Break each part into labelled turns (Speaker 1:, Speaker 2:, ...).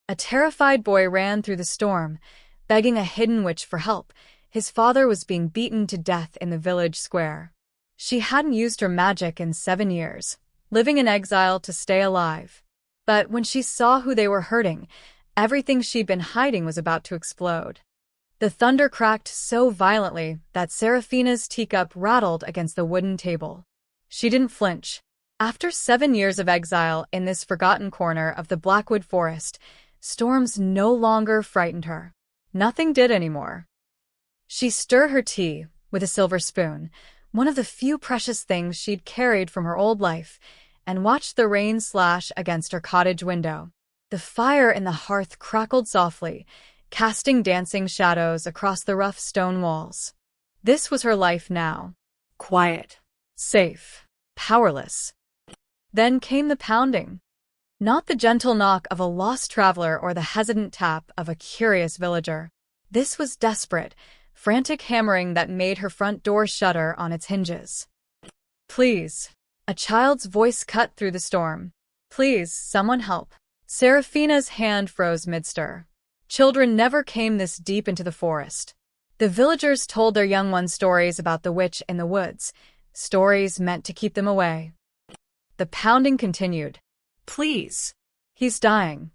Speaker 1: A terrified boy ran through the storm, begging a hidden witch for help. His father was being beaten to death in the village square. She hadn't used her magic in 7 years, living in exile to stay alive. But when she saw who they were hurting, everything she'd been hiding was about to explode. The thunder cracked so violently that Seraphina's teacup rattled against the wooden table. She didn't flinch. After 7 years of exile in this forgotten corner of the Blackwood Forest, storms no longer frightened her. Nothing did anymore. She stirred her tea with a silver spoon, one of the few precious things she'd carried from her old life, and watched the rain slash against her cottage window. The fire in the hearth crackled softly, casting dancing shadows across the rough stone walls. This was her life now. Quiet, safe, powerless. Then came the pounding. Not the gentle knock of a lost traveler or the hesitant tap of a curious villager. This was desperate, frantic hammering that made her front door shudder on its hinges. "Please." A child's voice cut through the storm. "Please, someone help." Seraphina's hand froze mid-stir. Children never came this deep into the forest. The villagers told their young ones stories about the witch in the woods, stories meant to keep them away. The pounding continued. "Please. He's dying."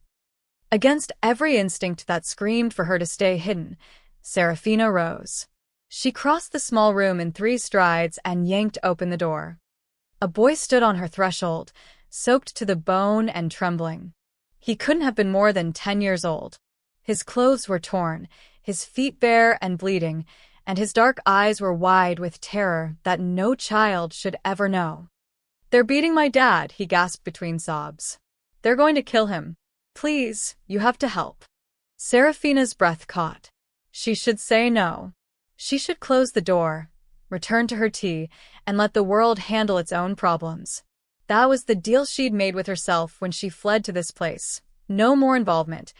Speaker 1: Against every instinct that screamed for her to stay hidden, Seraphina rose. She crossed the small room in 3 strides and yanked open the door. A boy stood on her threshold, soaked to the bone and trembling. He couldn't have been more than 10 years old. His clothes were torn, his feet bare and bleeding, and his dark eyes were wide with terror that no child should ever know. "They're beating my dad," he gasped between sobs. "They're going to kill him. Please, you have to help." Seraphina's breath caught. She should say no. She should close the door, return to her tea, and let the world handle its own problems. That was the deal she'd made with herself when she fled to this place. No more involvement.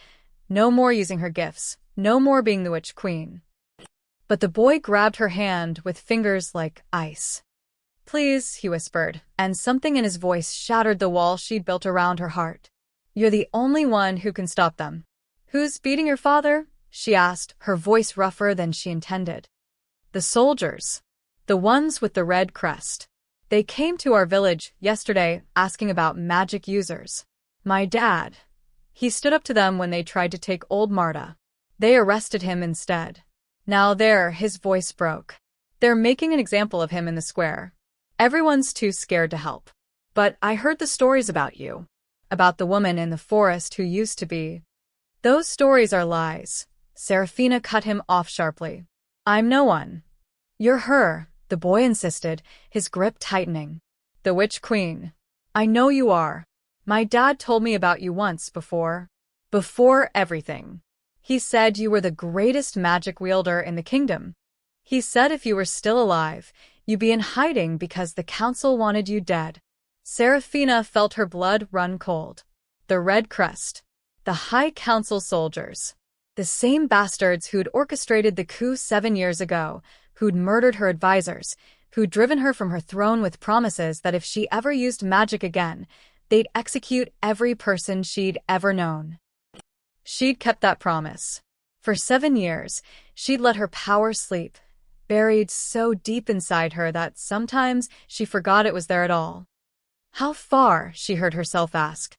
Speaker 1: No more using her gifts. No more being the witch queen. But the boy grabbed her hand with fingers like ice. "Please," he whispered, and something in his voice shattered the wall she'd built around her heart. "You're the only one who can stop them." "Who's beating your father?" she asked, her voice rougher than she intended. "The soldiers. The ones with the red crest. They came to our village yesterday asking about magic users. My dad. He stood up to them when they tried to take old Marta. They arrested him instead. Now his voice broke. They're making an example of him in the square. Everyone's too scared to help. But I heard the stories about you. About the woman in the forest who used to be." "Those stories are lies." Seraphina cut him off sharply. "I'm no one." "You're her," the boy insisted, his grip tightening. "The witch queen. I know you are. My dad told me about you once before. Before everything. He said you were the greatest magic wielder in the kingdom. He said if you were still alive, you'd be in hiding because the council wanted you dead." Seraphina felt her blood run cold. The Red Crest. The High Council soldiers. The same bastards who'd orchestrated the coup 7 years ago, who'd murdered her advisors, who'd driven her from her throne with promises that if she ever used magic again, they'd execute every person she'd ever known. She'd kept that promise. For 7 years, she'd let her power sleep, buried so deep inside her that sometimes she forgot it was there at all. "How far?" she heard herself ask.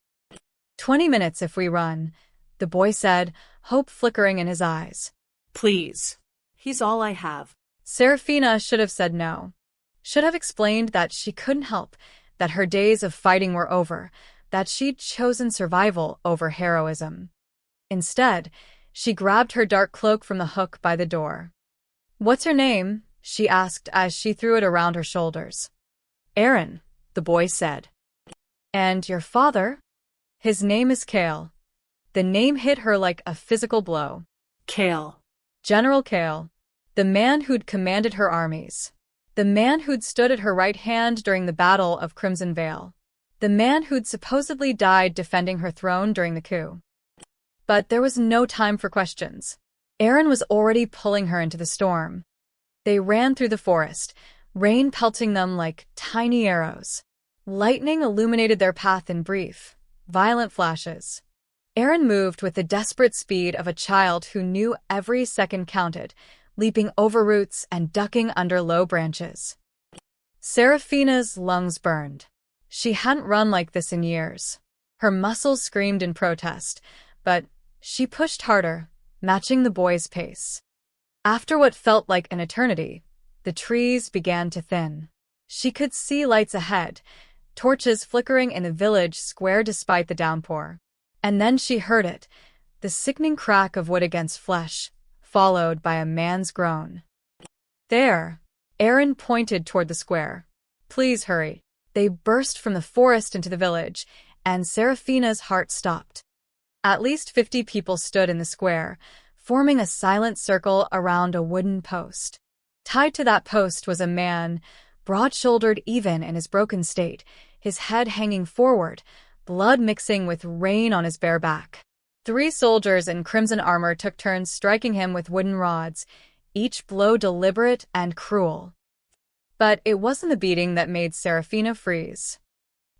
Speaker 1: 20 minutes if we run," the boy said, hope flickering in his eyes.
Speaker 2: "Please. He's all I have."
Speaker 1: Seraphina should have said no. Should have explained that she couldn't help, that her days of fighting were over, that she'd chosen survival over heroism. Instead, she grabbed her dark cloak from the hook by the door. "What's her name?" she asked as she threw it around her shoulders. "Aaron," the boy said. "And your father?" "His name is Kale." The name hit her like a physical blow.
Speaker 2: Kale.
Speaker 1: General Kale. The man who'd commanded her armies. The man who'd stood at her right hand during the Battle of Crimson Vale. The man who'd supposedly died defending her throne during the coup. But there was no time for questions. Aaron was already pulling her into the storm. They ran through the forest, rain pelting them like tiny arrows. Lightning illuminated their path in brief, violent flashes. Aaron moved with the desperate speed of a child who knew every second counted, leaping over roots and ducking under low branches. Seraphina's lungs burned. She hadn't run like this in years. Her muscles screamed in protest, but she pushed harder, matching the boy's pace. After what felt like an eternity, the trees began to thin. She could see lights ahead, torches flickering in the village square despite the downpour. And then she heard it, the sickening crack of wood against flesh, followed by a man's groan. There! Aaron pointed toward the square. Please hurry. They burst from the forest into the village, and Seraphina's heart stopped. At least 50 people stood in the square, forming a silent circle around a wooden post. Tied to that post was a man, broad-shouldered even in his broken state, his head hanging forward, blood mixing with rain on his bare back. 3 soldiers in crimson armor took turns striking him with wooden rods, each blow deliberate and cruel. But it wasn't the beating that made Seraphina freeze.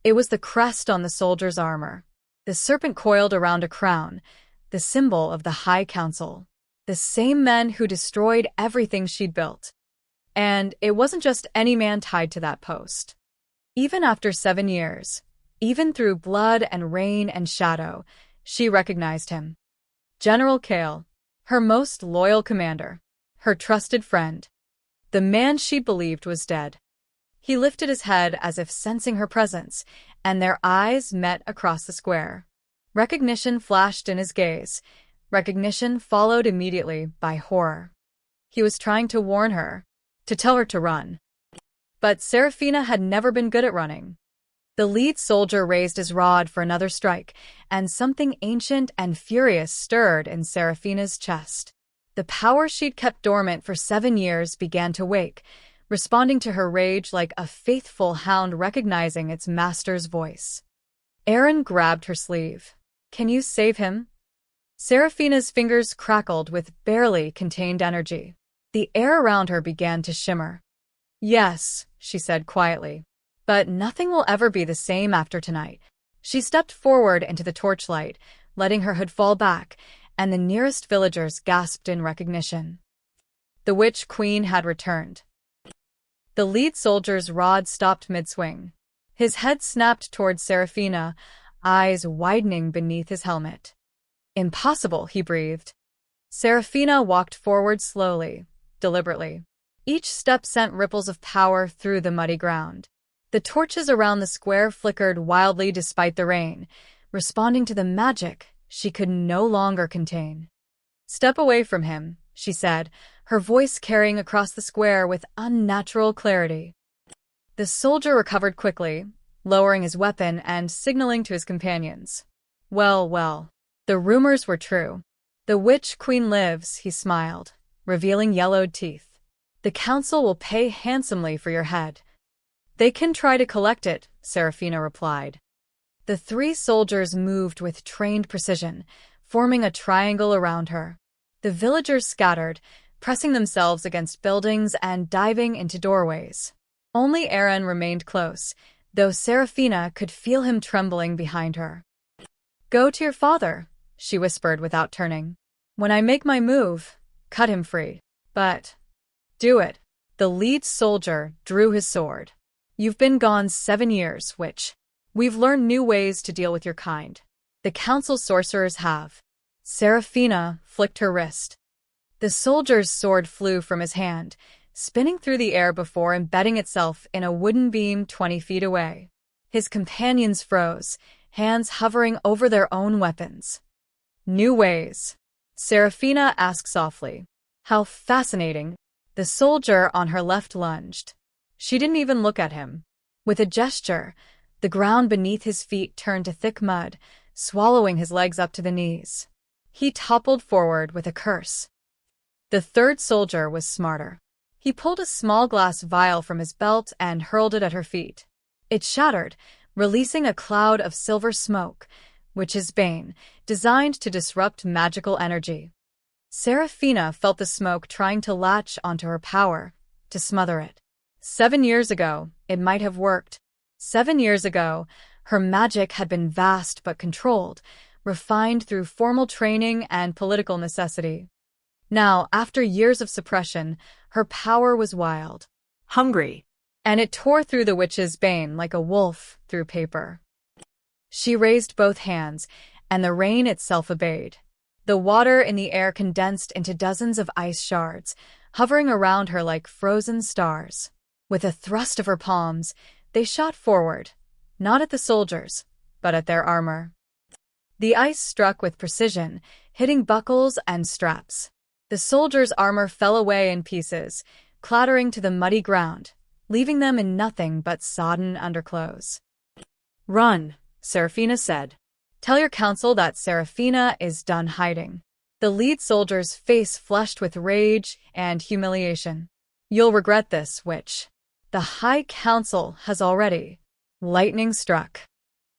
Speaker 1: It was the crest on the soldier's armor. The serpent coiled around a crown, the symbol of the High Council. The same men who destroyed everything she'd built. And it wasn't just any man tied to that post. Even after 7 years, even through blood and rain and shadow, she recognized him. General Kale, her most loyal commander, her trusted friend, the man she believed was dead. He lifted his head as if sensing her presence, and their eyes met across the square. Recognition flashed in his gaze, recognition followed immediately by horror. He was trying to warn her, to tell her to run. But Seraphina had never been good at running. The lead soldier raised his rod for another strike, and something ancient and furious stirred in Seraphina's chest. The power she'd kept dormant for 7 years began to wake, responding to her rage like a faithful hound recognizing its master's voice. Aaron grabbed her sleeve. Can you save him? Seraphina's fingers crackled with barely contained energy. The air around her began to shimmer. Yes, she said quietly. But nothing will ever be the same after tonight. She stepped forward into the torchlight, letting her hood fall back, and the nearest villagers gasped in recognition. The Witch Queen had returned. The lead soldier's rod stopped mid-swing. His head snapped towards Seraphina, eyes widening beneath his helmet. Impossible, he breathed. Seraphina walked forward slowly, deliberately. Each step sent ripples of power through the muddy ground. The torches around the square flickered wildly despite the rain, responding to the magic she could no longer contain. Step away from him, she said, her voice carrying across the square with unnatural clarity. The soldier recovered quickly, lowering his weapon and signaling to his companions. Well, the rumors were true. The Witch Queen lives, he smiled, revealing yellowed teeth. The council will pay handsomely for your head. They can try to collect it, Seraphina replied. The 3 soldiers moved with trained precision, forming a triangle around her. The villagers scattered, pressing themselves against buildings and diving into doorways. Only Aaron remained close, though Seraphina could feel him trembling behind her. Go to your father, she whispered without turning. When I make my move, cut him free. But do it. The lead soldier drew his sword. You've been gone 7 years, Witch. We've learned new ways to deal with your kind. The council sorcerers have. Seraphina flicked her wrist. The soldier's sword flew from his hand, spinning through the air before embedding itself in a wooden beam 20 feet away. His companions froze, hands hovering over their own weapons. New ways. Seraphina asked softly. How fascinating. The soldier on her left lunged. She didn't even look at him. With a gesture, the ground beneath his feet turned to thick mud, swallowing his legs up to the knees. He toppled forward with a curse. The 3rd soldier was smarter. He pulled a small glass vial from his belt and hurled it at her feet. It shattered, releasing a cloud of silver smoke, Witch's Bane, designed to disrupt magical energy. Seraphina felt the smoke trying to latch onto her power, to smother it. 7 years ago, it might have worked. 7 years ago, her magic had been vast but controlled, refined through formal training and political necessity. Now, after years of suppression, her power was wild.
Speaker 2: Hungry.
Speaker 1: And it tore through the witch's bane like a wolf through paper. She raised both hands, and the rain itself obeyed. The water in the air condensed into dozens of ice shards, hovering around her like frozen stars. With a thrust of her palms, they shot forward, not at the soldiers, but at their armor. The ice struck with precision, hitting buckles and straps. The soldiers' armor fell away in pieces, clattering to the muddy ground, leaving them in nothing but sodden underclothes.
Speaker 2: Run, Seraphina said.
Speaker 1: Tell your council that Seraphina is done hiding. The lead soldier's face flushed with rage and humiliation. You'll regret this, witch. The High Council has already. Lightning struck.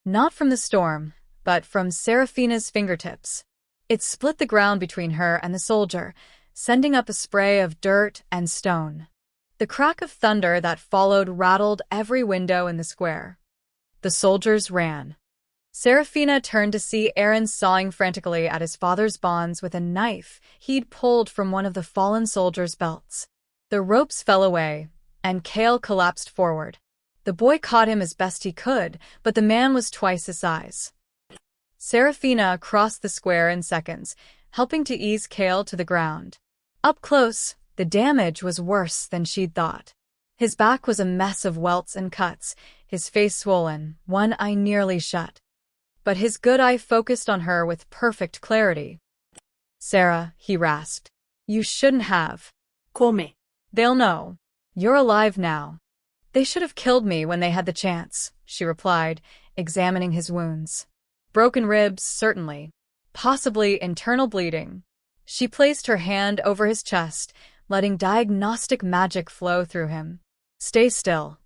Speaker 1: Not from the storm, but from Seraphina's fingertips. It split the ground between her and the soldier, sending up a spray of dirt and stone. The crack of thunder that followed rattled every window in the square. The soldiers ran. Seraphina turned to see Aaron sawing frantically at his father's bonds with a knife he'd pulled from one of the fallen soldiers' belts. The ropes fell away, and Cale collapsed forward. The boy caught him as best he could, but the man was twice his size. Seraphina crossed the square in seconds, helping to ease Cale to the ground. Up close, the damage was worse than she'd thought. His back was a mess of welts and cuts, his face swollen, one eye nearly shut. But his good eye focused on her with perfect clarity. Sarah, he rasped. You shouldn't have.
Speaker 2: Call me.
Speaker 1: They'll know. You're alive now. They should have killed me when they had the chance, she replied, examining his wounds. Broken ribs, certainly. Possibly internal bleeding. She placed her hand over his chest, letting diagnostic magic flow through him. Stay still.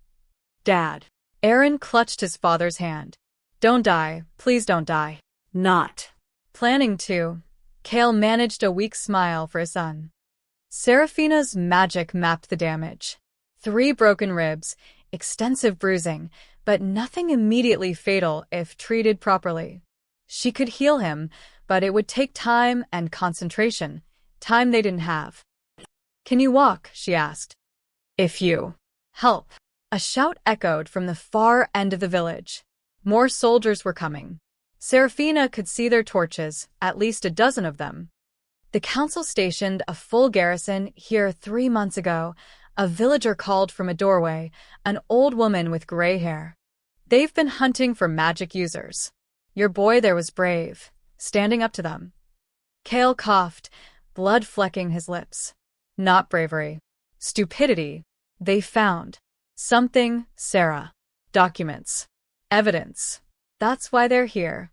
Speaker 2: Dad.
Speaker 1: Aaron clutched his father's hand. Don't die, please don't die.
Speaker 2: Not.
Speaker 1: Planning to. Cale managed a weak smile for his son. Seraphina's magic mapped the damage. 3 broken ribs, extensive bruising, but nothing immediately fatal if treated properly. She could heal him, but it would take time and concentration, time they didn't have. Can you walk? She asked. If you help. A shout echoed from the far end of the village. More soldiers were coming. Seraphina could see their torches, at least a dozen of them. The council stationed a full garrison here 3 months ago. A villager called from a doorway, an old woman with gray hair. They've been hunting for magic users. Your boy there was brave, standing up to them. Cale coughed, blood flecking his lips. Not bravery. Stupidity. They found something, Sarah. Documents. Evidence. That's why they're here.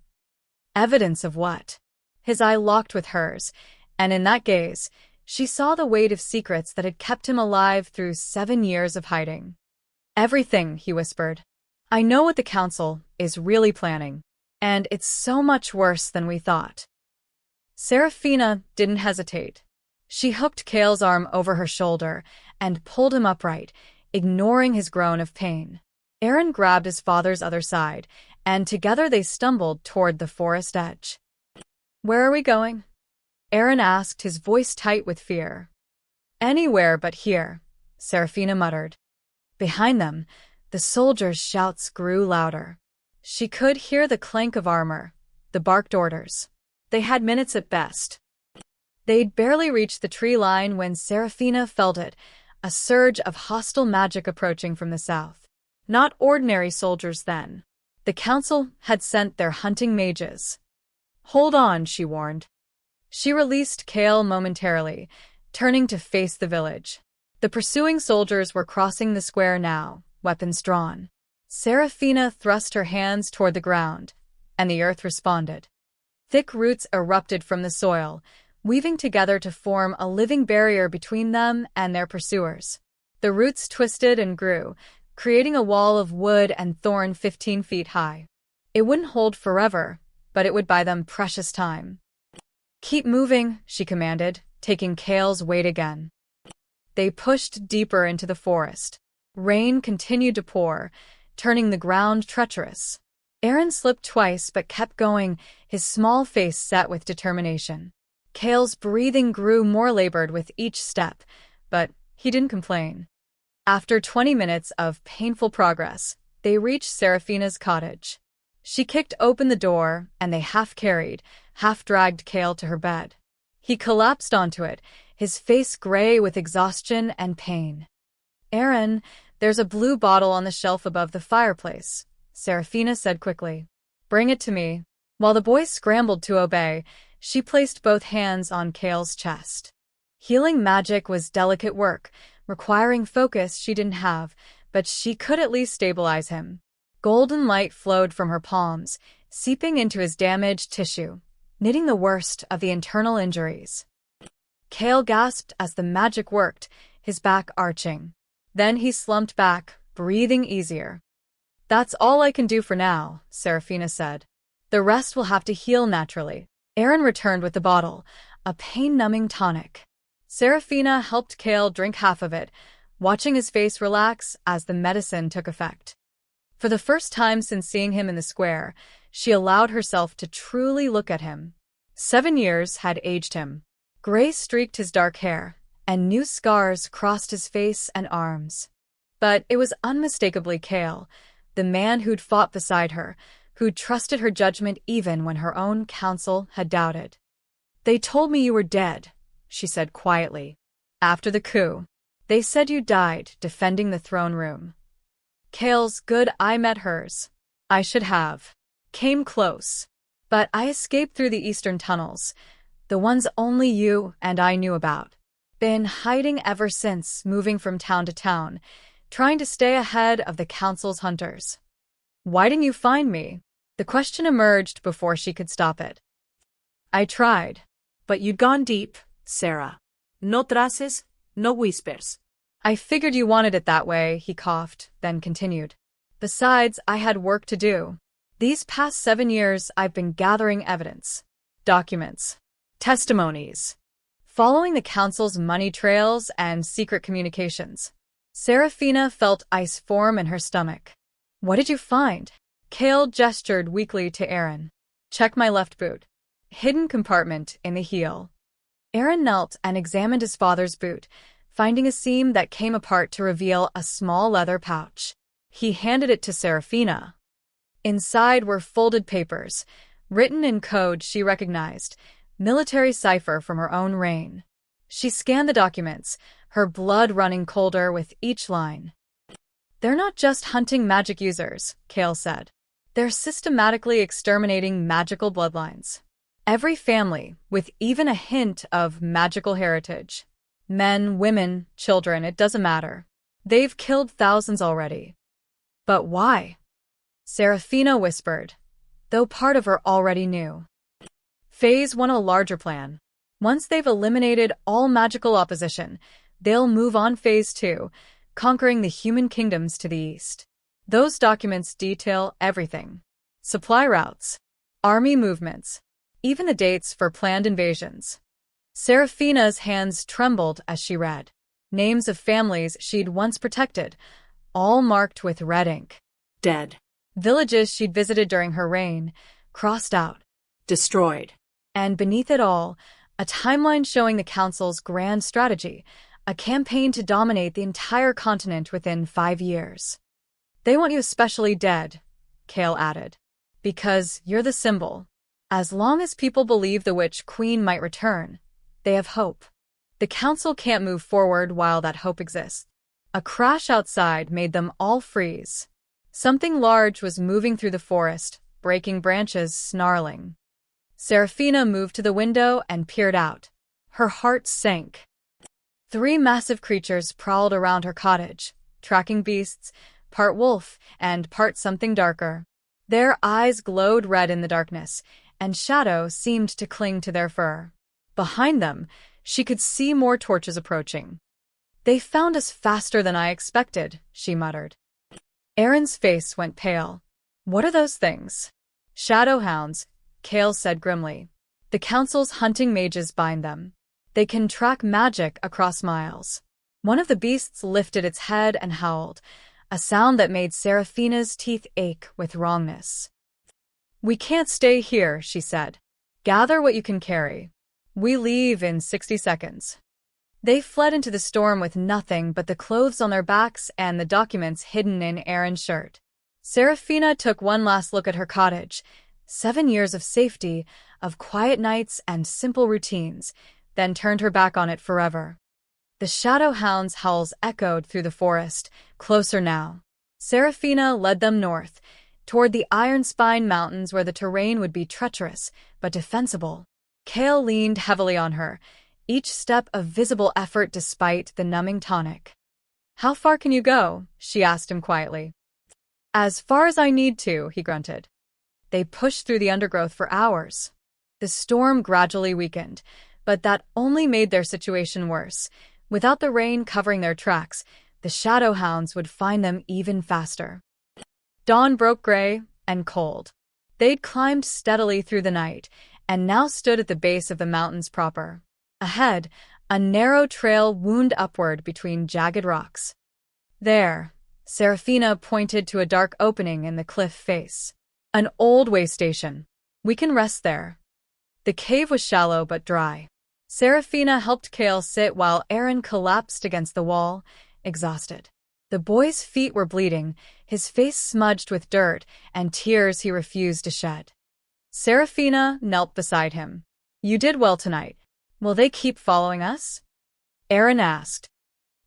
Speaker 1: Evidence of what? His eye locked with hers, and in that gaze, she saw the weight of secrets that had kept him alive through 7 years of hiding. Everything, he whispered. I know what the council is really planning, and it's so much worse than we thought. Seraphina didn't hesitate. She hooked Cale's arm over her shoulder and pulled him upright, ignoring his groan of pain. Aaron grabbed his father's other side, and together they stumbled toward the forest edge. Where are we going? Aaron asked, his voice tight with fear. Anywhere but here, Seraphina muttered. Behind them, the soldiers' shouts grew louder. She could hear the clank of armor, the barked orders. They had minutes at best. They'd barely reached the tree line when Seraphina felt it, a surge of hostile magic approaching from the south. Not ordinary soldiers then. The council had sent their hunting mages. Hold on, she warned. She released Cale momentarily, turning to face the village. The pursuing soldiers were crossing the square now, weapons drawn. Seraphina thrust her hands toward the ground, and the earth responded. Thick roots erupted from the soil, weaving together to form a living barrier between them and their pursuers. The roots twisted and grew, creating a wall of wood and thorn 15 feet high. It wouldn't hold forever, but it would buy them precious time. Keep moving, she commanded, taking Cale's weight again. They pushed deeper into the forest. Rain continued to pour, turning the ground treacherous. Aaron slipped twice but kept going, his small face set with determination. Cale's breathing grew more labored with each step, but he didn't complain. After 20 minutes of painful progress, they reached Serafina's cottage. She kicked open the door, and they half-carried, half-dragged Cale to her bed. He collapsed onto it, his face gray with exhaustion and pain. "Aaron, there's a blue bottle on the shelf above the fireplace," Serafina said quickly. "Bring it to me." While the boy scrambled to obey, she placed both hands on Cale's chest. Healing magic was delicate work, requiring focus she didn't have, but she could at least stabilize him. Golden light flowed from her palms, seeping into his damaged tissue, knitting the worst of the internal injuries. Cale gasped as the magic worked, his back arching. Then he slumped back, breathing easier. "That's all I can do for now," Serafina said. "The rest will have to heal naturally." Aaron returned with the bottle, a pain-numbing tonic. Serafina helped Cale drink half of it, watching his face relax as the medicine took effect. For the first time since seeing him in the square, she allowed herself to truly look at him. 7 years had aged him. Gray streaked his dark hair, and new scars crossed his face and arms. But it was unmistakably Cale, the man who'd fought beside her, who'd trusted her judgment even when her own counsel had doubted. "They told me you were dead," she said quietly. "After the coup. They said you died defending the throne room." Cale's good eye met hers. "I should have. Came close. But I escaped through the eastern tunnels, the ones only you and I knew about. Been hiding ever since, moving from town to town, trying to stay ahead of the council's hunters." "Why didn't you find me?" The question emerged before she could stop it. "I tried."
Speaker 2: "But you'd gone deep, Sarah. No traces, no whispers."
Speaker 1: "I figured you wanted it that way," he coughed, then continued. "Besides, I had work to do. These past 7 years, I've been gathering evidence. Documents. Testimonies. Following the council's money trails and secret communications." Serafina felt ice form in her stomach. "What did you find?" Cale gestured weakly to Aaron. "Check my left boot. Hidden compartment in the heel." Aaron knelt and examined his father's boot, finding a seam that came apart to reveal a small leather pouch. He handed it to Serafina. Inside were folded papers, written in code she recognized, military cipher from her own reign. She scanned the documents, her blood running colder with each line. "They're not just hunting magic users," Cale said. "They're systematically exterminating magical bloodlines. Every family, with even a hint of magical heritage. Men, women, children, it doesn't matter. They've killed thousands already." "But why?" Serafina whispered, though part of her already knew. Phase 1, a larger plan. Once they've eliminated all magical opposition, they'll move on Phase 2, conquering the human kingdoms to the east. Those documents detail everything. Supply routes, army movements, even the dates for planned invasions. Serafina's hands trembled as she read. Names of families she'd once protected, all marked with red ink.
Speaker 2: Dead.
Speaker 1: Villages she'd visited during her reign, crossed out.
Speaker 2: Destroyed.
Speaker 1: And beneath it all, a timeline showing the council's grand strategy, a campaign to dominate the entire continent within 5 years. "They want you especially dead," Cale added, "because you're the symbol. As long as people believe the Witch Queen might return, they have hope. The council can't move forward while that hope exists." A crash outside made them all freeze. Something large was moving through the forest, breaking branches, snarling. Serafina moved to the window and peered out. Her heart sank. 3 massive creatures prowled around her cottage, tracking beasts, part wolf and part something darker. Their eyes glowed red in the darkness, and shadow seemed to cling to their fur. Behind them, she could see more torches approaching. "They found us faster than I expected," she muttered. Aaron's face went pale. "What are those things?" "Shadowhounds," Cale said grimly. "The council's hunting mages bind them. They can track magic across miles." One of the beasts lifted its head and howled, a sound that made Serafina's teeth ache with wrongness. We can't stay here, she said. Gather what you can carry. We leave in 60 seconds. They fled into the storm with nothing but the clothes on their backs and the documents hidden in Aaron's shirt. Serafina took one last look at her cottage. 7 years of safety, of quiet nights and simple routines, then turned her back on it forever. The shadow hound's howls echoed through the forest, closer now. Serafina led them north, toward the Iron Spine Mountains where the terrain would be treacherous but defensible. Cale leaned heavily on her, each step a visible effort despite the numbing tonic. How far can you go? She asked him quietly. As far as I need to, he grunted. They pushed through the undergrowth for hours. The storm gradually weakened, but that only made their situation worse. Without the rain covering their tracks, the shadow hounds would find them even faster. Dawn broke gray and cold. They'd climbed steadily through the night, and now stood at the base of the mountains proper. Ahead, a narrow trail wound upward between jagged rocks. There, Serafina pointed to a dark opening in the cliff face. An old way station. We can rest there. The cave was shallow but dry. Serafina helped Cale sit while Aaron collapsed against the wall, exhausted. The boy's feet were bleeding, his face smudged with dirt and tears he refused to shed. Serafina knelt beside him. You did well tonight. Will they keep following us? Aaron asked.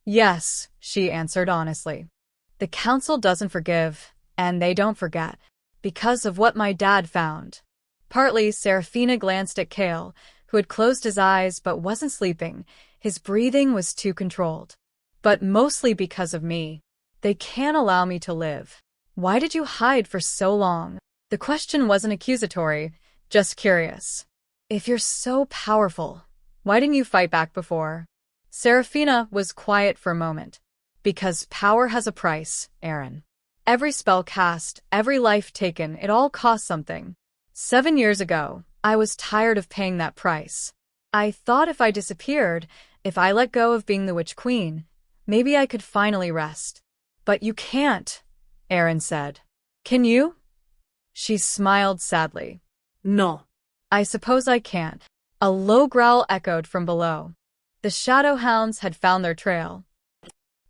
Speaker 1: Yes, she answered honestly. The council doesn't forgive, and they don't forget, because of what my dad found. Partly, Serafina glanced at Cale, who had closed his eyes but wasn't sleeping. His breathing was too controlled. But mostly because of me. They can't allow me to live. Why did you hide for so long? The question wasn't accusatory, just curious. If you're so powerful, why didn't you fight back before? Serafina was quiet for a moment. Because power has a price, Aaron. Every spell cast, every life taken, it all costs something. 7 years ago, I was tired of paying that price. I thought if I disappeared, if I let go of being the Witch Queen, maybe I could finally rest. But you can't, Aaron said. Can you? She smiled sadly.
Speaker 2: No.
Speaker 1: I suppose I can't. A low growl echoed from below. The shadow hounds had found their trail.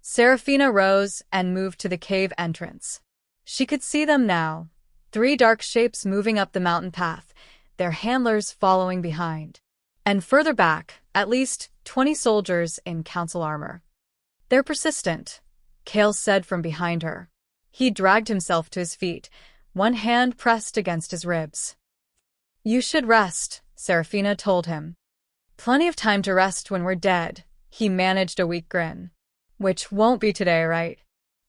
Speaker 1: Serafina rose and moved to the cave entrance. She could see them now, 3 dark shapes moving up the mountain path, their handlers following behind. And further back, at least 20 soldiers in council armor. They're persistent, Cale said from behind her. He dragged himself to his feet, one hand pressed against his ribs. You should rest, Serafina told him. Plenty of time to rest when we're dead, he managed a weak grin. Which won't be today, right?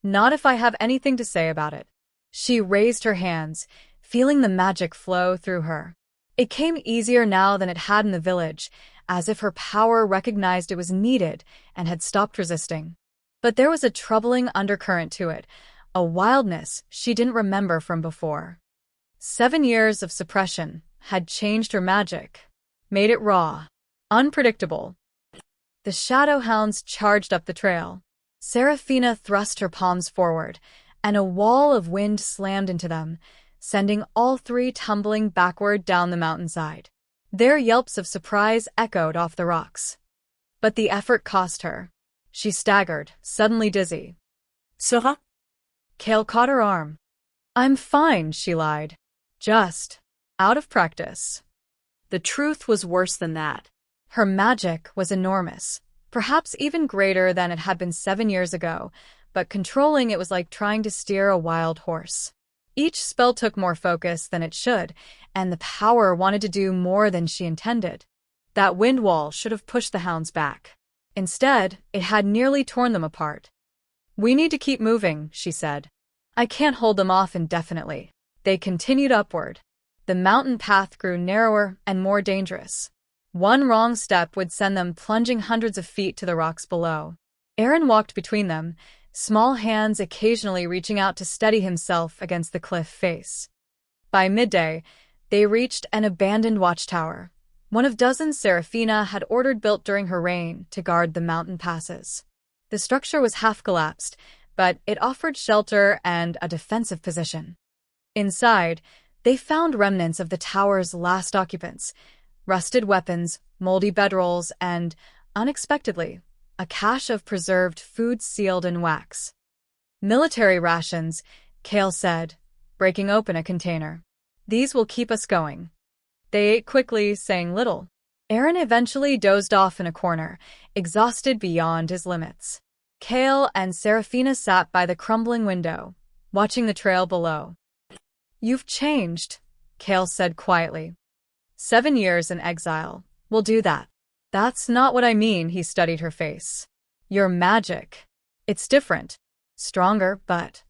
Speaker 1: Not if I have anything to say about it. She raised her hands, feeling the magic flow through her. It came easier now than it had in the village, as if her power recognized it was needed and had stopped resisting. But there was a troubling undercurrent to it, a wildness she didn't remember from before. 7 years of suppression had changed her magic, made it raw, unpredictable. The shadow hounds charged up the trail. Serafina thrust her palms forward, and a wall of wind slammed into them, sending all 3 tumbling backward down the mountainside. Their yelps of surprise echoed off the rocks. But the effort cost her. She staggered, suddenly dizzy.
Speaker 2: Sera?
Speaker 1: Cale caught her arm. I'm fine, she lied. Just out of practice.
Speaker 2: The truth was worse than that.
Speaker 1: Her magic was enormous, perhaps even greater than it had been 7 years ago, but controlling it was like trying to steer a wild horse. Each spell took more focus than it should, and the power wanted to do more than she intended. That wind wall should have pushed the hounds back. Instead, it had nearly torn them apart. We need to keep moving, she said. I can't hold them off indefinitely. They continued upward. The mountain path grew narrower and more dangerous. One wrong step would send them plunging hundreds of feet to the rocks below. Aaron walked between them, small hands occasionally reaching out to steady himself against the cliff face. By midday, they reached an abandoned watchtower, one of dozens Serafina had ordered built during her reign to guard the mountain passes. The structure was half-collapsed, but it offered shelter and a defensive position. Inside, They found remnants of the tower's last occupants, rusted weapons, moldy bedrolls, and, unexpectedly, a cache of preserved food sealed in wax. Military rations, Kale said, breaking open a container. These will keep us going. They ate quickly, saying little. Aaron eventually dozed off in a corner, exhausted beyond his limits. Kale and Serafina sat by the crumbling window, watching the trail below. "You've changed," Kale said quietly. 7 years in exile. Will do that. "That's not what I mean," he studied her face. "Your magic. It's different. Stronger, but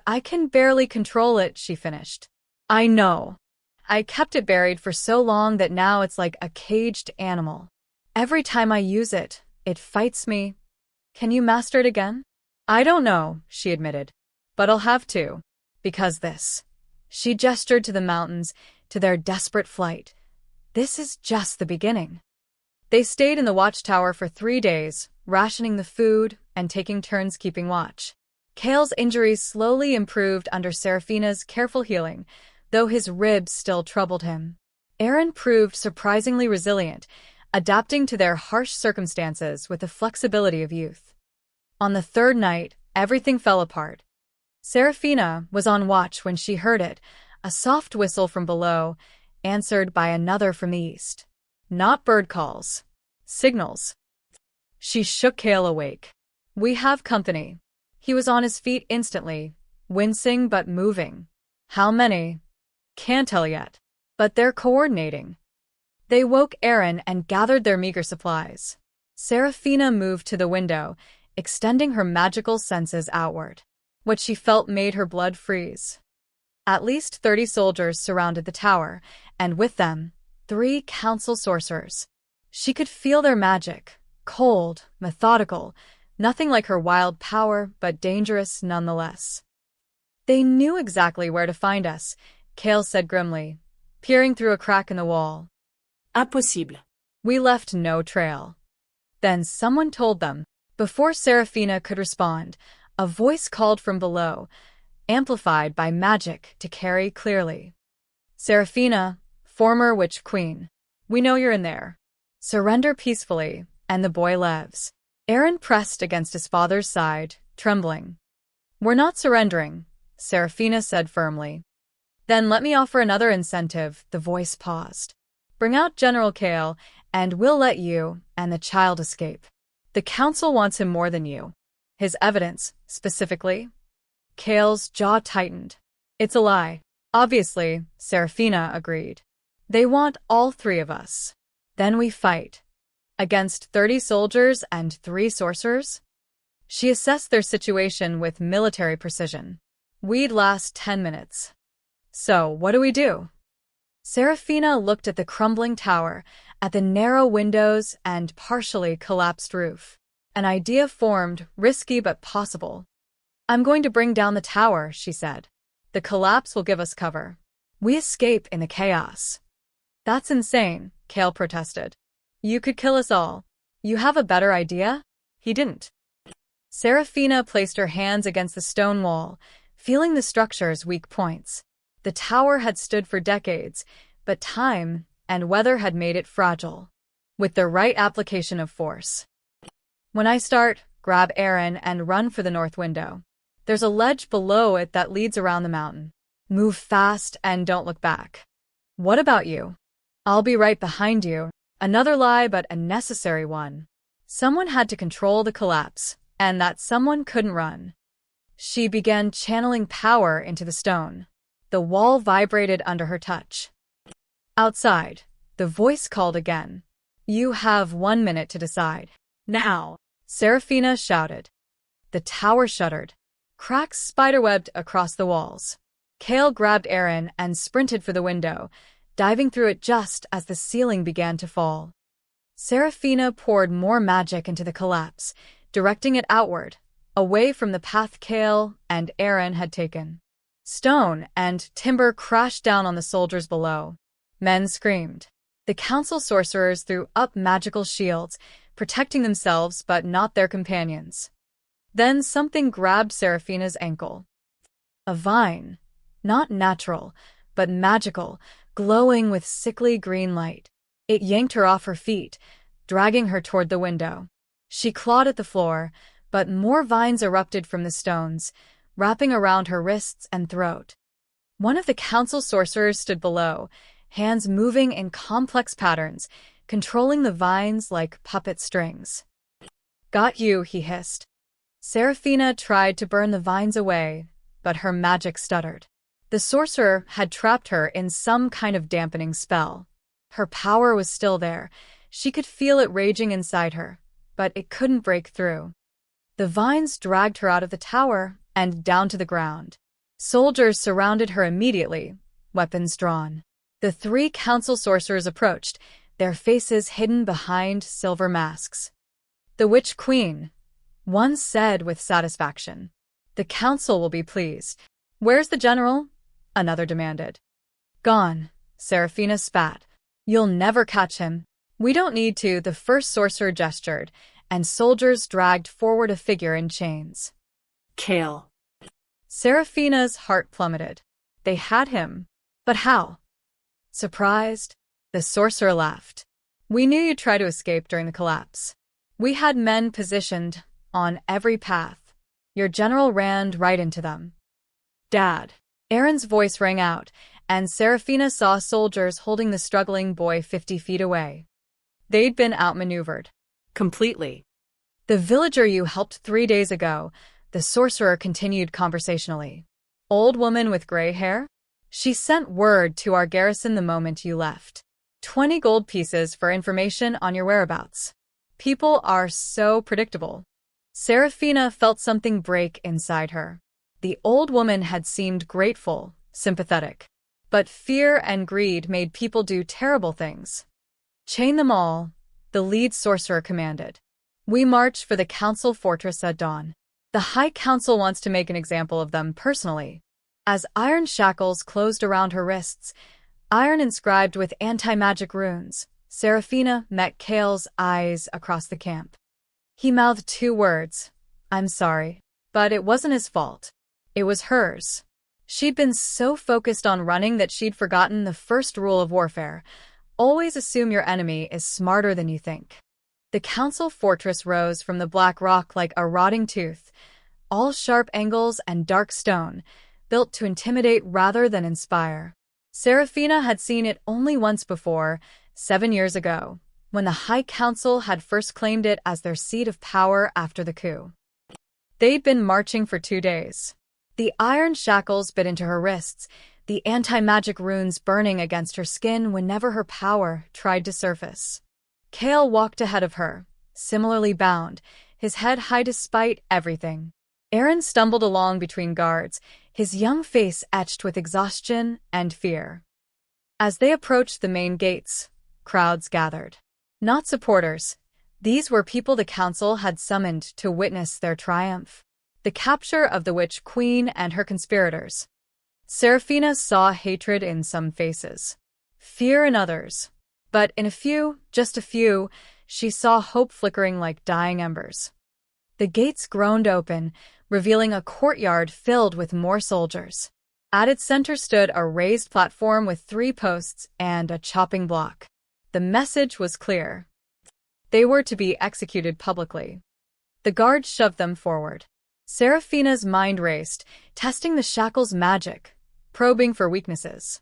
Speaker 1: I can barely control it," she finished. "I know. I kept it buried for so long that now it's like a caged animal. Every time I use it, it fights me. Can you master it again?" "I don't know," she admitted. "But I'll have to. Because this." She gestured to the mountains, to their desperate flight. "This is just the beginning." They stayed in the watchtower for 3 days, rationing the food and taking turns keeping watch. Kale's injuries slowly improved under Serafina's careful healing, though his ribs still troubled him. Aaron proved surprisingly resilient, adapting to their harsh circumstances with the flexibility of youth. On the 3rd night, everything fell apart. Serafina was on watch when she heard it, a soft whistle from below, answered by another from the east. Not bird calls. Signals. She shook Kale awake. "We have company." He was on his feet instantly, wincing but moving. "How many?" "Can't tell yet. But they're coordinating." They woke Aaron and gathered their meager supplies. Serafina moved to the window, extending her magical senses outward. What she felt made her blood freeze. At least 30 soldiers surrounded the tower, and with them, 3 council sorcerers. She could feel their magic, cold, methodical, nothing like her wild power, but dangerous nonetheless. "They knew exactly where to find us," Kale said grimly, peering through a crack in the wall.
Speaker 2: Impossible.
Speaker 1: "We left no trail." Then someone told them. Before Serafina could respond, a voice called from below, amplified by magic to carry clearly. "Serafina, former witch queen. We know you're in there. Surrender peacefully, and the boy lives." Aaron pressed against his father's side, trembling. "We're not surrendering," Serafina said firmly. "Then let me offer another incentive," the voice paused. "Bring out General Kale, and we'll let you and the child escape. The council wants him more than you." "His evidence, specifically?" Kale's jaw tightened. "It's a lie." "Obviously," Serafina agreed. "They want all 3 of us. Then we fight. Against 30 soldiers and 3 sorcerers?" She assessed their situation with military precision. "We'd last 10 minutes. So, what do we do?" Serafina looked at the crumbling tower, at the narrow windows and partially collapsed roof. An idea formed, risky but possible. "I'm going to bring down the tower," she said. "The collapse will give us cover. We escape in the chaos." "That's insane," Kale protested. "You could kill us all. You have a better idea?" He didn't. Serafina placed her hands against the stone wall, feeling the structure's weak points. The tower had stood for decades, but time and weather had made it fragile. With the right application of force. "When I start, grab Aaron and run for the north window. There's a ledge below it that leads around the mountain. Move fast and don't look back." "What about you?" "I'll be right behind you." Another lie, but a necessary one. Someone had to control the collapse, and that someone couldn't run. She began channeling power into the stone. The wall vibrated under her touch. Outside, the voice called again. "You have 1 minute to decide." "Now," Serafina shouted. The tower shuddered. Cracks spiderwebbed across the walls. Kale grabbed Aaron and sprinted for the window, diving through it just as the ceiling began to fall. Serafina poured more magic into the collapse, directing it outward, away from the path Kale and Aaron had taken. Stone and timber crashed down on the soldiers below. Men screamed. The council sorcerers threw up magical shields, protecting themselves but not their companions. Then something grabbed Serafina's ankle. A vine. Not natural, but magical, glowing with sickly green light. It yanked her off her feet, dragging her toward the window. She clawed at the floor, but more vines erupted from the stones, wrapping around her wrists and throat. One of the council sorcerers stood below, hands moving in complex patterns, controlling the vines like puppet strings. "Got you," he hissed. Seraphina tried to burn the vines away, but her magic stuttered. The sorcerer had trapped her in some kind of dampening spell. Her power was still there. She could feel it raging inside her, but it couldn't break through. The vines dragged her out of the tower and down to the ground. Soldiers surrounded her immediately, weapons drawn. The three council sorcerers approached, their faces hidden behind silver masks. "The Witch Queen," one said with satisfaction. "The council will be pleased." "Where's the general?" another demanded. "Gone," Seraphina spat. "You'll never catch him." "We don't need to," the first sorcerer gestured, and soldiers dragged forward a figure in chains.
Speaker 2: Kale.
Speaker 1: Seraphina's heart plummeted. They had him. But how? Surprised, the sorcerer laughed. "We knew you'd try to escape during the collapse. We had men positioned on every path. Your general ran right into them." "Dad." Aaron's voice rang out, and Seraphina saw soldiers holding the struggling boy 50 feet away. They'd been outmaneuvered.
Speaker 2: Completely.
Speaker 1: "The villager you helped 3 days ago," the sorcerer continued conversationally. "Old woman with gray hair? She sent word to our garrison the moment you left. 20 gold pieces for information on your whereabouts." People are so predictable. Seraphina felt something break inside her. The old woman had seemed grateful, sympathetic. But fear and greed made people do terrible things. "Chain them all," the lead sorcerer commanded. "We march for the council fortress at dawn. The High Council wants to make an example of them personally." As iron shackles closed around her wrists, iron inscribed with anti-magic runes, Seraphina met Kale's eyes across the camp. He mouthed 2 words, "I'm sorry." But it wasn't his fault. It was hers. She'd been so focused on running that she'd forgotten the first rule of warfare: always assume your enemy is smarter than you think. The council fortress rose from the black rock like a rotting tooth, all sharp angles and dark stone, built to intimidate rather than inspire. Seraphina had seen it only once before, 7 years ago, when the High Council had first claimed it as their seat of power after the coup. They'd been marching for 2 days. The iron shackles bit into her wrists, the anti-magic runes burning against her skin whenever her power tried to surface. Kale walked ahead of her, similarly bound, his head high despite everything. Aaron stumbled along between guards, his young face etched with exhaustion and fear. As they approached the main gates, crowds gathered. Not supporters. These were people the council had summoned to witness their triumph. The capture of the Witch Queen and her conspirators. Seraphina saw hatred in some faces, fear in others. But in a few, just a few, she saw hope flickering like dying embers. The gates groaned open, revealing a courtyard filled with more soldiers. At its center stood a raised platform with 3 posts and a chopping block. The message was clear. They were to be executed publicly. The guards shoved them forward. Seraphina's mind raced, testing the shackles' magic, probing for weaknesses.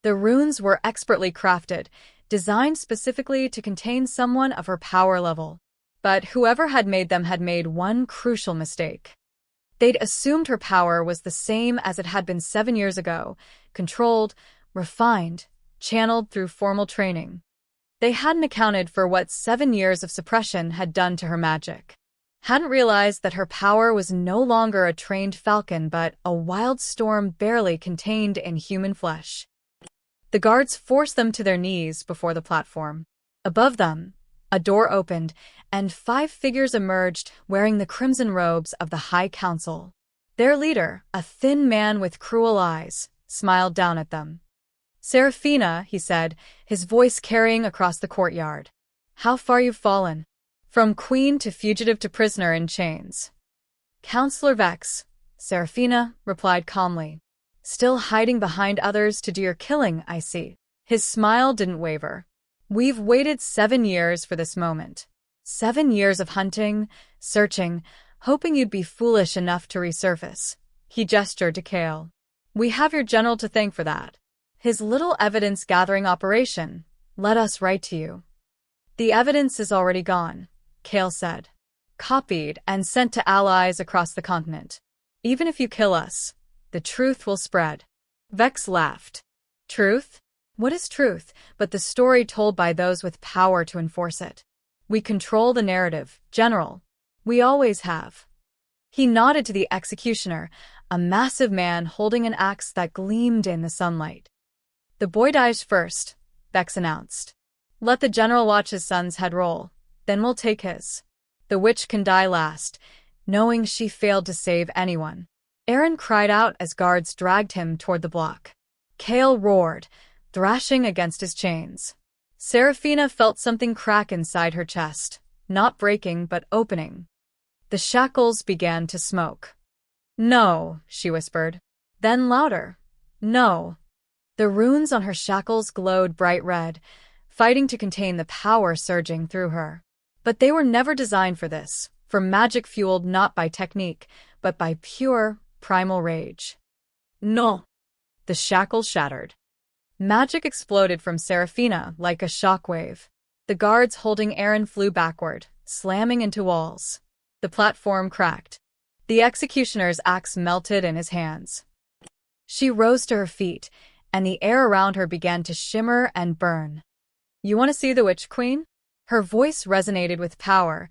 Speaker 1: The runes were expertly crafted, designed specifically to contain someone of her power level. But whoever had made them had made one crucial mistake. They'd assumed her power was the same as it had been 7 years ago, controlled, refined, channeled through formal training. They hadn't accounted for what 7 years of suppression had done to her magic. Hadn't realized that her power was no longer a trained falcon but a wild storm barely contained in human flesh. The guards forced them to their knees before the platform. Above them, a door opened, and 5 figures emerged wearing the crimson robes of the High Council. Their leader, a thin man with cruel eyes, smiled down at them. "Seraphina," he said, his voice carrying across the courtyard. "How far you've fallen. From queen to fugitive to prisoner in chains." "Counselor Vex," Seraphina replied calmly. Still hiding behind others to do your killing, I see. His smile didn't waver. We've waited 7 years for this moment. 7 years of hunting, searching, hoping you'd be foolish enough to resurface. He gestured to Kale. We have your general to thank for that. His little evidence-gathering operation led us right to you. The evidence is already gone, Kale said. Copied and sent to allies across the continent. Even if you kill us, the truth will spread. Vex laughed. Truth? What is truth but the story told by those with power to enforce it? We control the narrative, General. We always have. He nodded to the executioner, a massive man holding an axe that gleamed in the sunlight. The boy dies first, Vex announced. Let the general watch his son's head roll, then we'll take his. The witch can die last, knowing she failed to save anyone. Aaron cried out as guards dragged him toward the block. Kale roared, thrashing against his chains. Serafina felt something crack inside her chest, not breaking but opening. The shackles began to smoke. No, she whispered. Then louder. No. The runes on her shackles glowed bright red, fighting to contain the power surging through her. But they were never designed for this, for magic fueled not by technique, but by pure, primal rage. No. The shackles shattered. Magic exploded from Serafina like a shockwave. The guards holding Aaron flew backward, slamming into walls. The platform cracked. The executioner's axe melted in his hands. She rose to her feet, and the air around her began to shimmer and burn. You want to see the Witch Queen? Her voice resonated with power,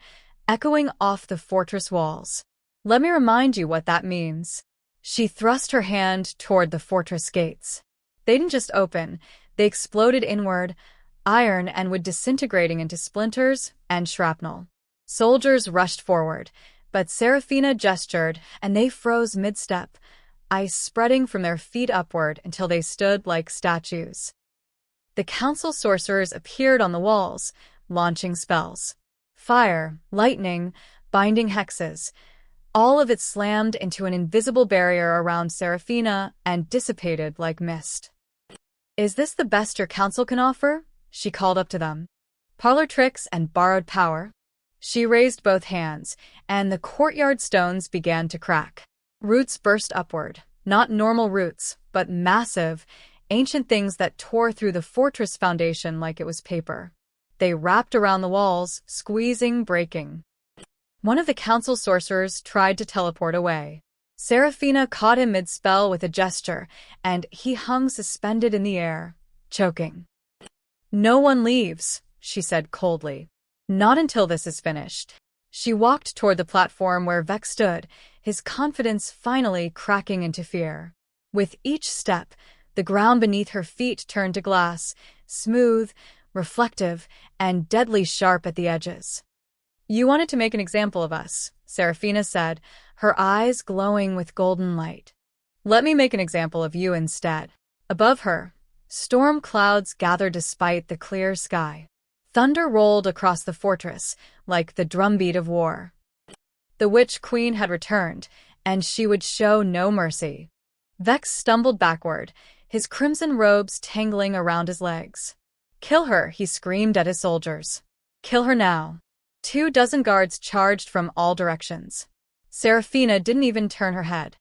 Speaker 1: echoing off the fortress walls. Let me remind you what that means. She thrust her hand toward the fortress gates. They didn't just open, they exploded inward, iron and wood disintegrating into splinters and shrapnel. Soldiers rushed forward, but Serafina gestured, and they froze mid-step, ice spreading from their feet upward until they stood like statues. The council sorcerers appeared on the walls, launching spells. Fire, lightning, binding hexes. All of it slammed into an invisible barrier around Serafina and dissipated like mist. Is this the best your council can offer? She called up to them. Parlor tricks and borrowed power? She raised both hands, and the courtyard stones began to crack. Roots burst upward, not normal roots, but massive, ancient things that tore through the fortress foundation like it was paper. They wrapped around the walls, squeezing, breaking. One of the council sorcerers tried to teleport away. Serafina caught him mid-spell with a gesture, and he hung suspended in the air, choking. No one leaves, she said coldly. Not until this is finished. She walked toward the platform where Vex stood, his confidence finally cracking into fear. With each step, the ground beneath her feet turned to glass, smooth, reflective, and deadly sharp at the edges. You wanted to make an example of us, Serafina said, her eyes glowing with golden light. Let me make an example of you instead. Above her, storm clouds gathered despite the clear sky. Thunder rolled across the fortress, like the drumbeat of war. The Witch Queen had returned, and she would show no mercy. Vex stumbled backward, his crimson robes tangling around his legs. Kill her, he screamed at his soldiers. Kill her now. 24 guards charged from all directions. Serafina didn't even turn her head.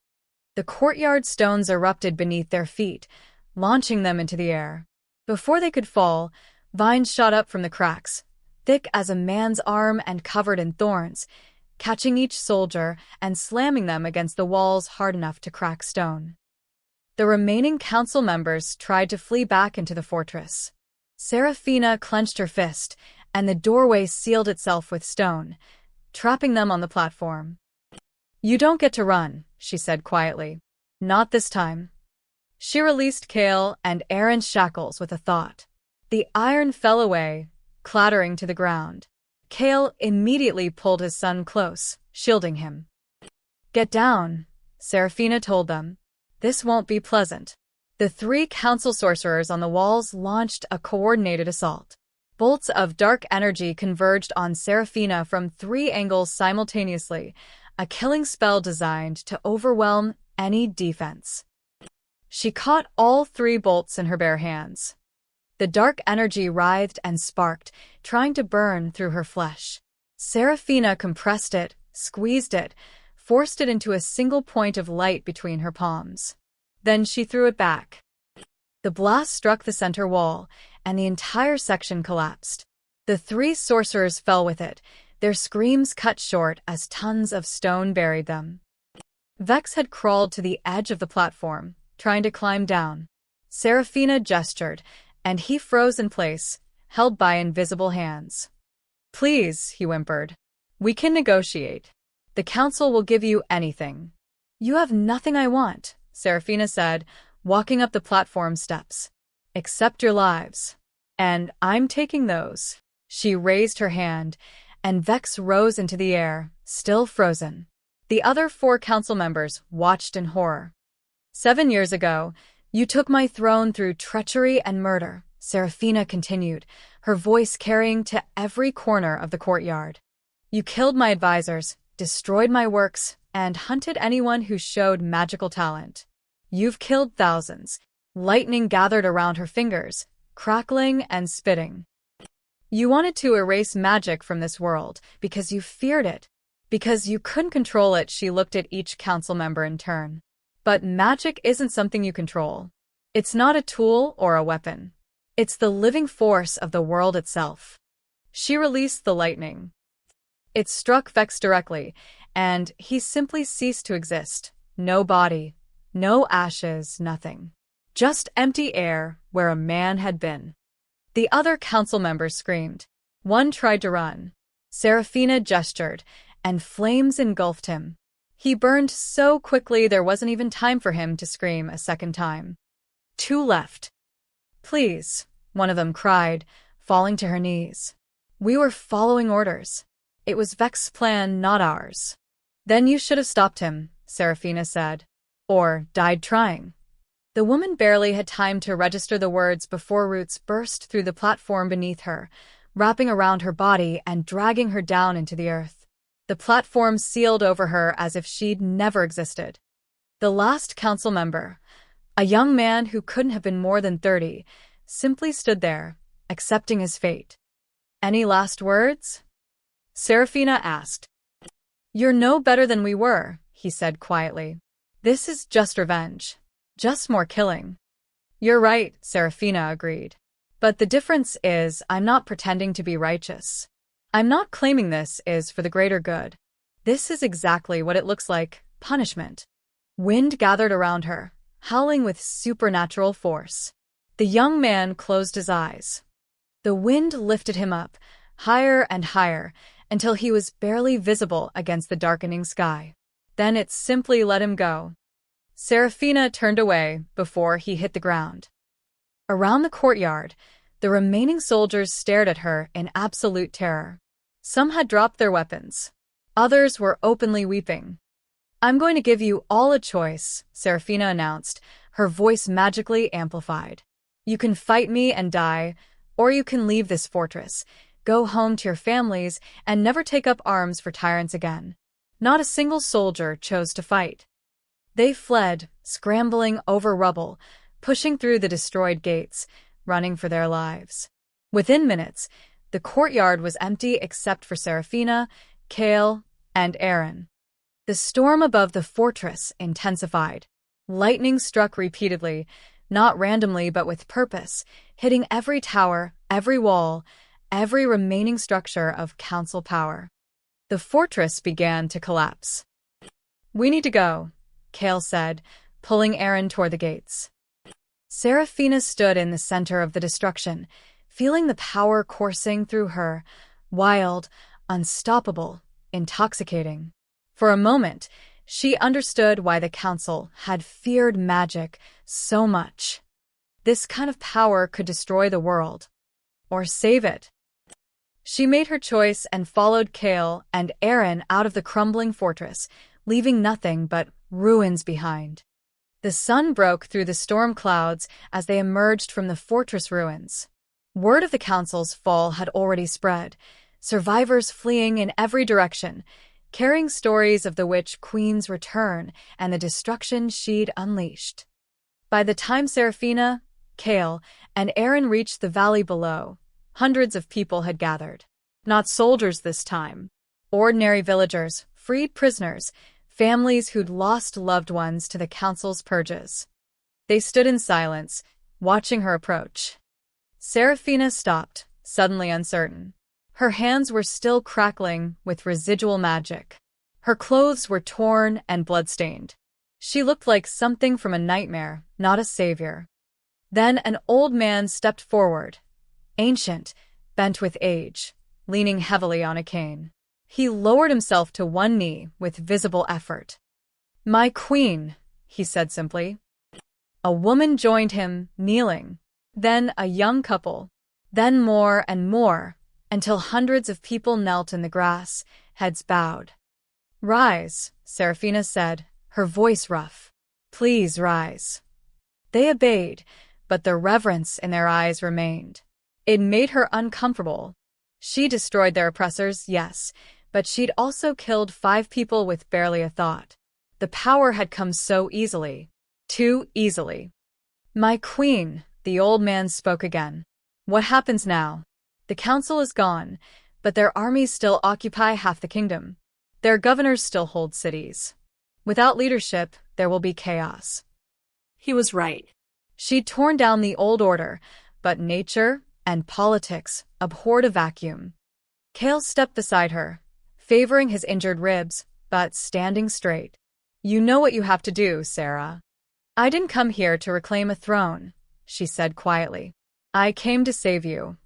Speaker 1: The courtyard stones erupted beneath their feet, launching them into the air. Before they could fall, vines shot up from the cracks, thick as a man's arm and covered in thorns, catching each soldier and slamming them against the walls hard enough to crack stone. The remaining council members tried to flee back into the fortress. Serafina clenched her fist, and the doorway sealed itself with stone, trapping them on the platform. You don't get to run, she said quietly. Not this time. She released Kale and Aaron's shackles with a thought. The iron fell away, clattering to the ground. Kale immediately pulled his son close, shielding him. Get down, Serafina told them. This won't be pleasant. The 3 council sorcerers on the walls launched a coordinated assault. Bolts of dark energy converged on Serafina from 3 angles simultaneously, a killing spell designed to overwhelm any defense. She caught all 3 bolts in her bare hands. The dark energy writhed and sparked, trying to burn through her flesh. Serafina compressed it, squeezed it, forced it into a single point of light between her palms. Then she threw it back. The blast struck the center wall, and the entire section collapsed. The 3 sorcerers fell with it, their screams cut short as tons of stone buried them. Vex had crawled to the edge of the platform, trying to climb down. Serafina gestured, and he froze in place, held by invisible hands. "Please," he whimpered. "We can negotiate. The council will give you anything." "You have nothing I want," Serafina said, walking up the platform steps. "Except your lives. And I'm taking those." She raised her hand, and Vex rose into the air, still frozen. The other 4 council members watched in horror. "7 years ago, you took my throne through treachery and murder," Serafina continued, her voice carrying to every corner of the courtyard. "You killed my advisors, destroyed my works, and hunted anyone who showed magical talent. You've killed thousands." Lightning gathered around her fingers, crackling and spitting. "You wanted to erase magic from this world because you feared it, because you couldn't control it." She looked at each council member in turn. "But magic isn't something you control. It's not a tool or a weapon. It's the living force of the world itself." She released the lightning. It struck Vex directly, and he simply ceased to exist. No body, no ashes, nothing. Just empty air where a man had been. The other council members screamed. One tried to run. Serafina gestured, and flames engulfed him. He burned so quickly there wasn't even time for him to scream a second time. 2 left. "Please," one of them cried, falling to her knees. "We were following orders. It was Vex's plan, not ours." "Then you should have stopped him," Serafina said. "Or died trying." The woman barely had time to register the words before roots burst through the platform beneath her, wrapping around her body and dragging her down into the earth. The platform sealed over her as if she'd never existed. The last council member, a young man who couldn't have been more than 30, simply stood there, accepting his fate. "Any last words?" Serafina asked. "You're no better than we were," he said quietly. "This is just revenge. Just more killing." "You're right," Serafina agreed. "But the difference is I'm not pretending to be righteous. I'm not claiming this is for the greater good. This is exactly what it looks like, punishment." Wind gathered around her, howling with supernatural force. The young man closed his eyes. The wind lifted him up, higher and higher, until he was barely visible against the darkening sky. Then it simply let him go. Serafina turned away before he hit the ground. Around the courtyard, the remaining soldiers stared at her in absolute terror. Some had dropped their weapons. Others were openly weeping. "I'm going to give you all a choice," Serafina announced, her voice magically amplified. "You can fight me and die, or you can leave this fortress, go home to your families, and never take up arms for tyrants again." Not a single soldier chose to fight. They fled, scrambling over rubble, pushing through the destroyed gates, running for their lives. Within minutes, the courtyard was empty except for Serafina, Kale, and Aaron. The storm above the fortress intensified. Lightning struck repeatedly, not randomly but with purpose, hitting every tower, every wall, every remaining structure of council power. The fortress began to collapse. "We need to go," Kale said, pulling Aaron toward the gates. Serafina stood in the center of the destruction, feeling the power coursing through her, wild, unstoppable, intoxicating. For a moment, she understood why the council had feared magic so much. This kind of power could destroy the world. Or save it. She made her choice and followed Kale and Aaron out of the crumbling fortress, leaving nothing but ruins behind. The sun broke through the storm clouds as they emerged from the fortress ruins. Word of the council's fall had already spread, survivors fleeing in every direction, carrying stories of the Witch Queen's return and the destruction she'd unleashed. By the time Seraphina, Kale, and Aaron reached the valley below, hundreds of people had gathered. Not soldiers this time. Ordinary villagers, freed prisoners, families who'd lost loved ones to the council's purges. They stood in silence, watching her approach. Seraphina stopped, suddenly uncertain. Her hands were still crackling with residual magic. Her clothes were torn and bloodstained. She looked like something from a nightmare, not a savior. Then an old man stepped forward, ancient, bent with age, leaning heavily on a cane. He lowered himself to one knee with visible effort. "My queen," he said simply. A woman joined him, kneeling. Then a young couple. Then more and more, until hundreds of people knelt in the grass, heads bowed. "Rise," Seraphina said, her voice rough. "Please rise." They obeyed, but the reverence in their eyes remained. It made her uncomfortable. She destroyed their oppressors, yes, but she'd also killed 5 people with barely a thought. The power had come so easily. Too easily. "My queen," the old man spoke again. "What happens now? The council is gone, but their armies still occupy half the kingdom. Their governors still hold cities. Without leadership, there will be chaos."
Speaker 2: He was right.
Speaker 1: She'd torn down the old order, but nature and politics abhorred a vacuum. Kale stepped beside her, favoring his injured ribs, but standing straight. "You know what you have to do, Sarah." "I didn't come here to reclaim a throne," she said quietly. "I came to save you."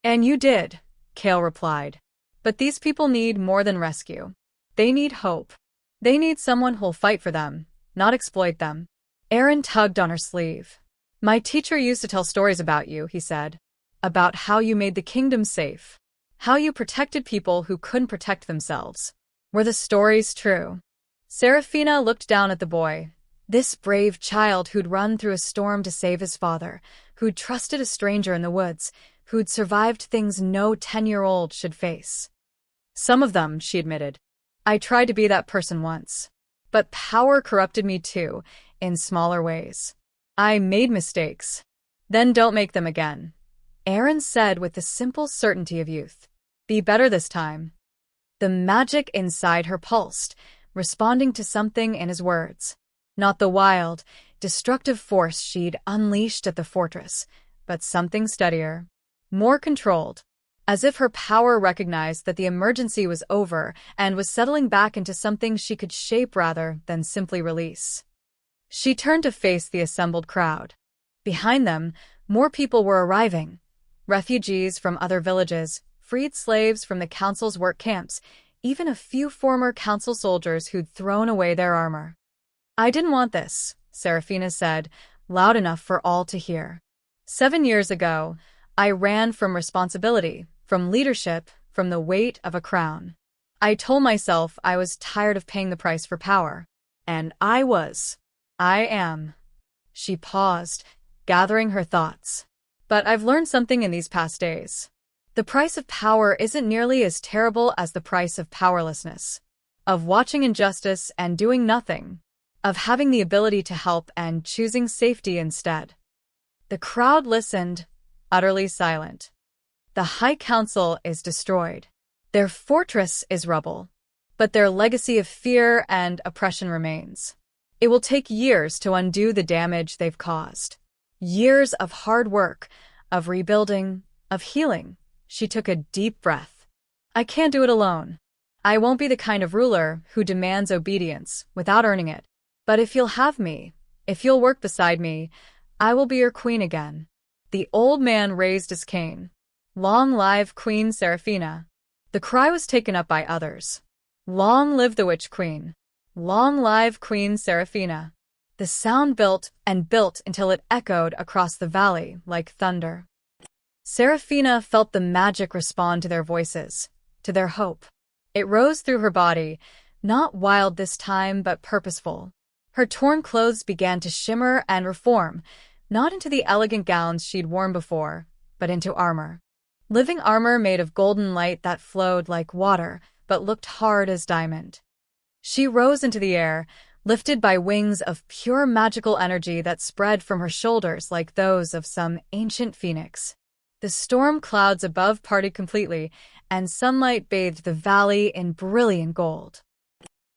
Speaker 1: "And you did," Kale replied. "But these people need more than rescue. They need hope. They need someone who'll fight for them, not exploit them." Aaron tugged on her sleeve. "My teacher used to tell stories about you," he said. "About how you made the kingdom safe. How you protected people who couldn't protect themselves. Were the stories true?" Seraphina looked down at the boy. This brave child who'd run through a storm to save his father, who'd trusted a stranger in the woods, who'd survived things no 10-year-old should face. "Some of them," she admitted. "I tried to be that person once. But power corrupted me too, in smaller ways. I made mistakes. Then don't make them again." Aaron said with the simple certainty of youth. "Be better this time." The magic inside her pulsed, responding to something in his words. Not the wild, destructive force she'd unleashed at the fortress, but something steadier, more controlled, as if her power recognized that the emergency was over and was settling back into something she could shape rather than simply release. She turned to face the assembled crowd. Behind them, more people were arriving. Refugees from other villages, freed slaves from the council's work camps, even a few former council soldiers who'd thrown away their armor. "I didn't want this," Seraphina said, loud enough for all to hear. 7 years ago, I ran from responsibility, from leadership, from the weight of a crown. I told myself I was tired of paying the price for power. And I am. She paused, gathering her thoughts. But I've learned something in these past days. The price of power isn't nearly as terrible as the price of powerlessness. Of watching injustice and doing nothing. Of having the ability to help and choosing safety instead." The crowd listened, utterly silent. The High Council is destroyed. Their fortress is rubble. But their legacy of fear and oppression remains. It will take years to undo the damage they've caused. Years of hard work, of rebuilding, of healing. She took a deep breath. "I can't do it alone. I won't be the kind of ruler who demands obedience without earning it. But if you'll have me, if you'll work beside me, I will be your queen again." The old man raised his cane. "Long live Queen Seraphina." The cry was taken up by others. "Long live the Witch Queen. Long live Queen Seraphina." The sound built and built until it echoed across the valley like thunder. Seraphina felt the magic respond to their voices, to their hope. It rose through her body, not wild this time but purposeful. Her torn clothes began to shimmer and reform, not into the elegant gowns she'd worn before, but into armor. Living armor made of golden light that flowed like water, but looked hard as diamond. She rose into the air, lifted by wings of pure magical energy that spread from her shoulders like those of some ancient phoenix. The storm clouds above parted completely, and sunlight bathed the valley in brilliant gold.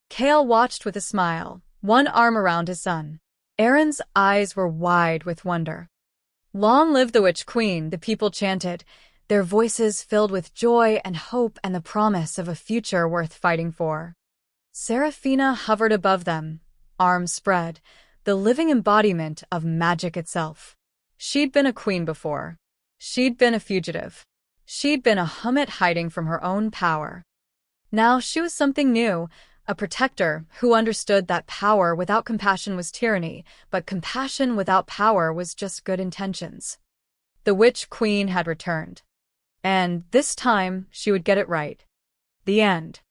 Speaker 1: Kale watched with a smile, one arm around his son. Aaron's eyes were wide with wonder. Long live the Witch Queen, the people chanted, their voices filled with joy and hope and the promise of a future worth fighting for. Seraphina hovered above them, arms spread, the living embodiment of magic itself. She'd been a queen before. She'd been a fugitive. She'd been a hermit hiding from her own power. Now she was something new, a protector who understood that power without compassion was tyranny, but compassion without power was just good intentions. The Witch Queen had returned. And this time she would get it right. The end.